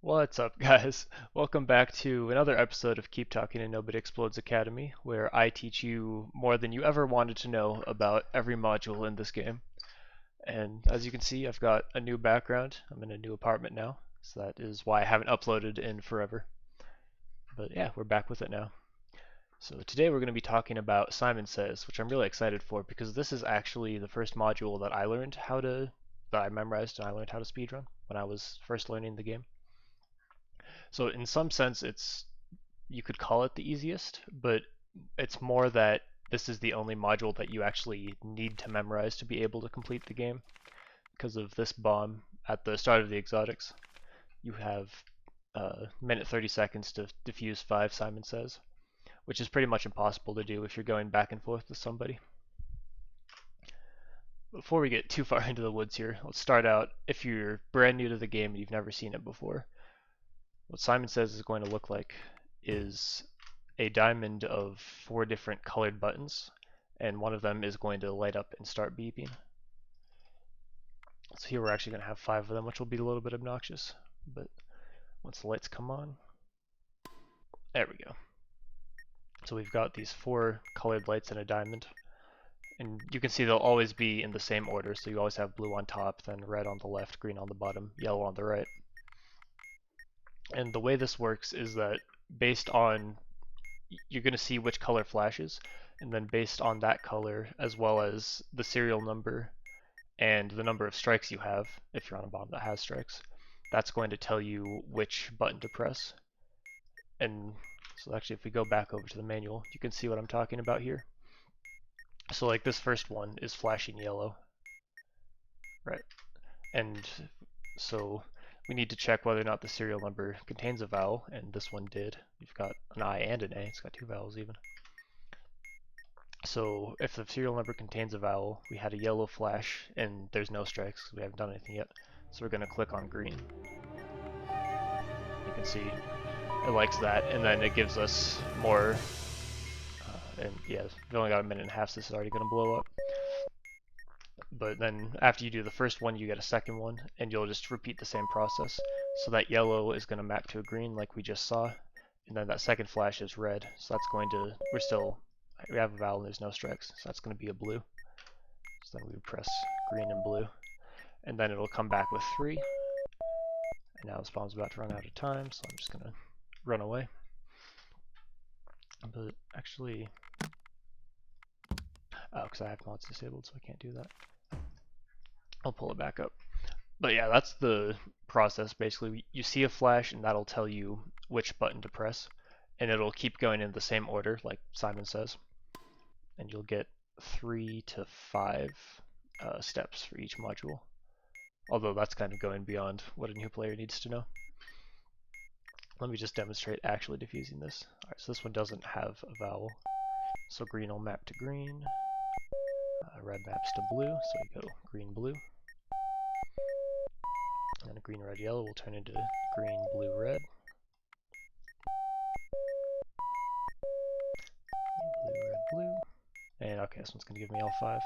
What's up, guys? Welcome back to another episode of Keep Talking and Nobody Explodes Academy, where I teach you more than you ever wanted to know about every module in this game. And as you can see, I've got a new background. I'm in a new apartment now, so that is why I haven't uploaded in forever. But yeah, we're back with it now. So today we're going to be talking about Simon Says, which I'm really excited for because this is actually the first module that I memorized and I learned how to speedrun when I was first learning the game. So in some sense, you could call it the easiest, but it's more that this is the only module that you actually need to memorize to be able to complete the game because of this bomb at the start of the exotics. You have minute 30 seconds to defuse 5, Simon Says, which is pretty much impossible to do if you're going back and forth with somebody. Before we get too far into the woods here, let's start out. If you're brand new to the game and you've never seen it before, what Simon Says is going to look like is a diamond of 4 different colored buttons, and one of them is going to light up and start beeping. So here we're actually going to have 5 of them, which will be a little bit obnoxious, but once the lights come on, there we go. So we've got these 4 colored lights in a diamond, and you can see they'll always be in the same order, so you always have blue on top, then red on the left, green on the bottom, yellow on the right. And the way this works is that based on, you're going to see which color flashes, and then based on that color, as well as the serial number and the number of strikes you have, if you're on a bomb that has strikes, that's going to tell you which button to press. And so actually, if we go back over to the manual, you can see what I'm talking about here. So like this first one is flashing yellow, right? And so we need to check whether or not the serial number contains a vowel, and this one did. You've got an I and an A, it's got 2 vowels even. So if the serial number contains a vowel, we had a yellow flash, and there's no strikes because we haven't done anything yet. So we're going to click on green. You can see it likes that, and then it gives us more. And yeah, we've only got a minute and a half, so this is already going to blow up. But then after you do the first one, you get a second one, and you'll just repeat the same process. So that yellow is going to map to a green like we just saw, and then that second flash is red. So that's going to, we have a vowel and there's no strikes, so that's going to be a blue. So then we would press green and blue, and then it'll come back with 3. And now this bomb's about to run out of time, so I'm just going to run away. But actually, because I have mods disabled, so I can't do that. I'll pull it back up. But yeah, that's the process basically. You see a flash and that'll tell you which button to press, and it'll keep going in the same order like Simon Says. And you'll get 3 to 5 steps for each module. Although that's kind of going beyond what a new player needs to know. Let me just demonstrate actually diffusing this. Alright, so this one doesn't have a vowel. So green will map to green, red maps to blue, so we go green, blue. And then green, red, yellow will turn into green, blue, red. Blue, red, blue. And okay, this one's going to give me all 5.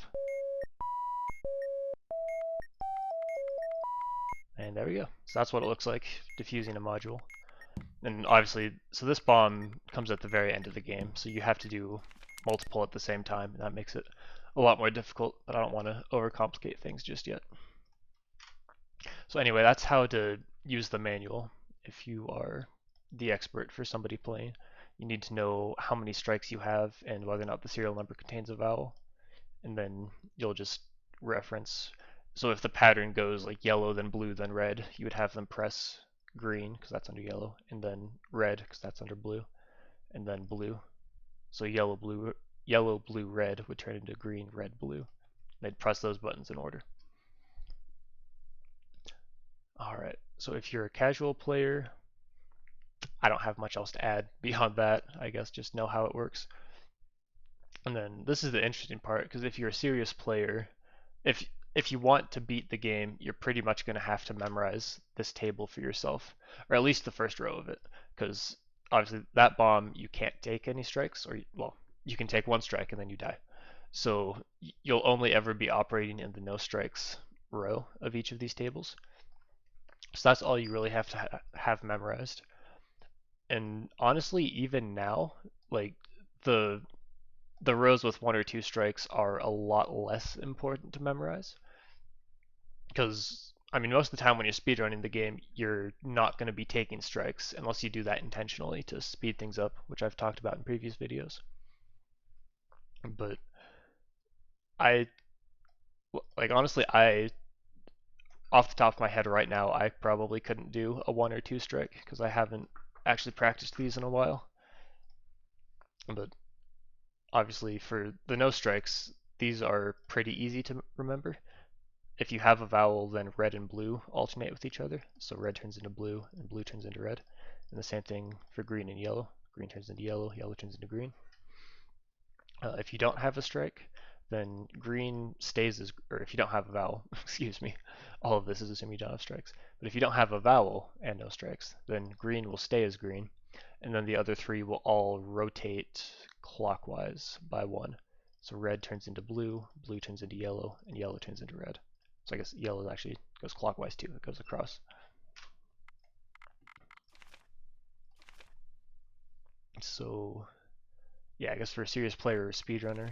And there we go. So that's what it looks like, diffusing a module. And obviously, so this bomb comes at the very end of the game, so you have to do multiple at the same time, and that makes it a lot more difficult, but I don't want to overcomplicate things just yet. So anyway, that's how to use the manual. If you are the expert for somebody playing, you need to know how many strikes you have and whether or not the serial number contains a vowel. And then you'll just reference. So if the pattern goes like yellow, then blue, then red, you would have them press green, because that's under yellow, and then red, because that's under blue, and then blue. So yellow, blue, red would turn into green, red, blue. They'd press those buttons in order. Alright, so if you're a casual player, I don't have much else to add beyond that. I guess just know how it works. And then this is the interesting part, because if you're a serious player, if you want to beat the game, you're pretty much going to have to memorize this table for yourself, or at least the first row of it, because obviously that bomb, you can't take any strikes, or, well, you can take 1 strike and then you die. So you'll only ever be operating in the no strikes row of each of these tables. So that's all you really have to have memorized. And honestly, even now, like the the rows with 1 or 2 strikes are a lot less important to memorize because I mean most of the time when you're speedrunning the game, you're not going to be taking strikes unless you do that intentionally to speed things up, which I've talked about in previous videos. But I like honestly, I off the top of my head right now, I probably couldn't do a 1 or 2 strike because I haven't actually practiced these in a while. But obviously for the no strikes, these are pretty easy to remember. If you have a vowel, then red and blue alternate with each other. So red turns into blue and blue turns into red. And the same thing for green and yellow. Green turns into yellow, yellow turns into green. If you don't have a strike, then green stays as, or if you don't have a vowel, excuse me, all of this is assuming you don't have strikes. But if you don't have a vowel and no strikes, then green will stay as green, and then the other 3 will all rotate clockwise by 1. So red turns into blue, blue turns into yellow, and yellow turns into red. So I guess yellow actually goes clockwise too, it goes across. So yeah, I guess for a serious player or speedrunner,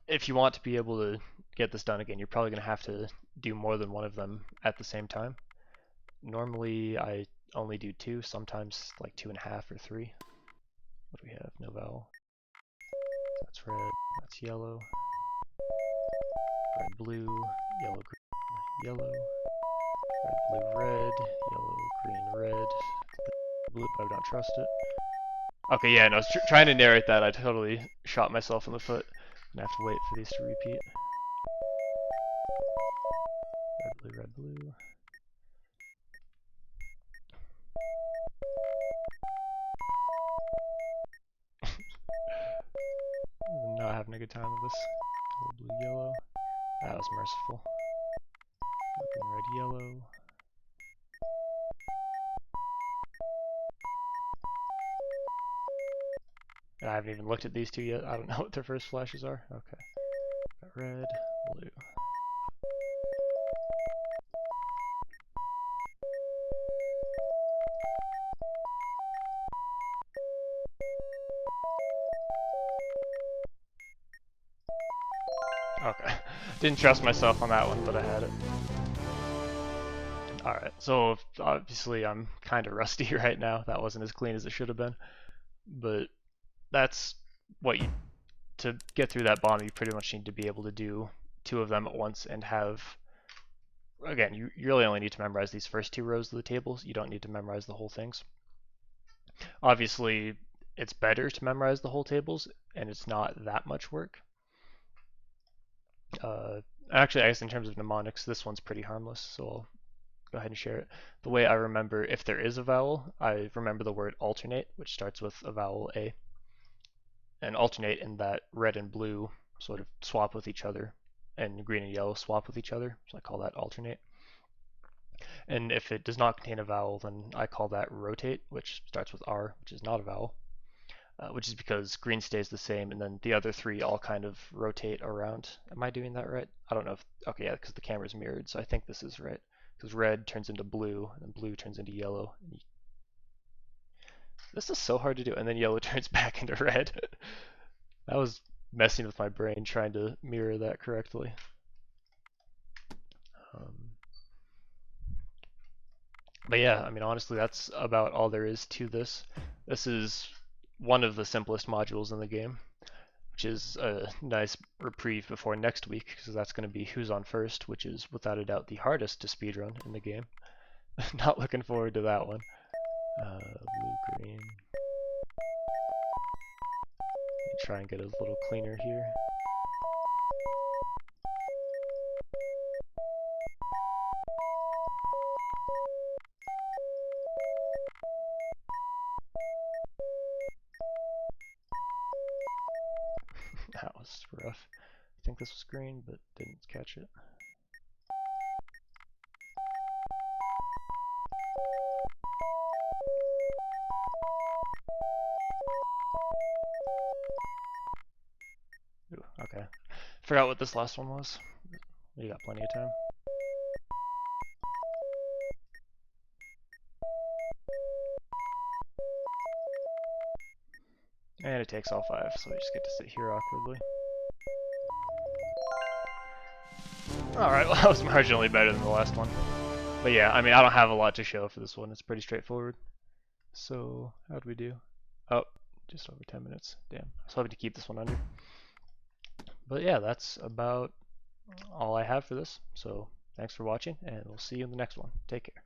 if you want to be able to get this done again, you're probably going to have to do more than one of them at the same time. Normally, I only do 2, sometimes like 2.5 or 3. What do we have? No vowel. That's red, that's yellow. Red, blue, yellow, green, yellow. Red, blue, red, yellow, green, red. Blue, I don't trust it. Okay, yeah, no, I was trying to narrate that. I totally shot myself in the foot. I'm gonna have to wait for these to repeat. Red, blue, red, blue. I'm not having a good time with this. Yellow, blue, yellow. That was merciful. Green, red, yellow. And I haven't even looked at these 2 yet. I don't know what their first flashes are. Okay. Got red, blue. Okay. Didn't trust myself on that one, but I had it. Alright, so obviously I'm kind of rusty right now. That wasn't as clean as it should have been. But that's what you, to get through that bomb, you pretty much need to be able to do 2 of them at once and have, again, you really only need to memorize these first 2 rows of the tables. You don't need to memorize the whole things. Obviously, it's better to memorize the whole tables, and it's not that much work. Actually, I guess in terms of mnemonics, this one's pretty harmless, so I'll go ahead and share it. The way I remember, if there is a vowel, I remember the word alternate, which starts with a vowel A. And alternate in that red and blue sort of swap with each other, and green and yellow swap with each other, so I call that alternate. And if it does not contain a vowel, then I call that rotate, which starts with R, which is not a vowel. Which is because green stays the same, and then the other 3 all kind of rotate around. Am I doing that right? I don't know if, okay, yeah, because the camera's mirrored, so I think this is right. Because red turns into blue, and blue turns into yellow. This is so hard to do, and then yellow turns back into red. That was messing with my brain trying to mirror that correctly. But yeah, I mean, honestly, that's about all there is to this. This is one of the simplest modules in the game, which is a nice reprieve before next week, because that's going to be Who's on First, which is without a doubt the hardest to speedrun in the game. Not looking forward to that one. Blue, green. Try and get it a little cleaner here. That was rough. I think this was green, but didn't catch it. Ooh, okay. Forgot what this last one was. You got plenty of time. And it takes all 5, so we just get to sit here awkwardly. Alright, well that was marginally better than the last one. But yeah, I mean, I don't have a lot to show for this one. It's pretty straightforward. So, how'd we do? Oh, just over 10 minutes. Damn. I was hoping to keep this one under. But yeah, that's about all I have for this. So, thanks for watching, and we'll see you in the next one. Take care.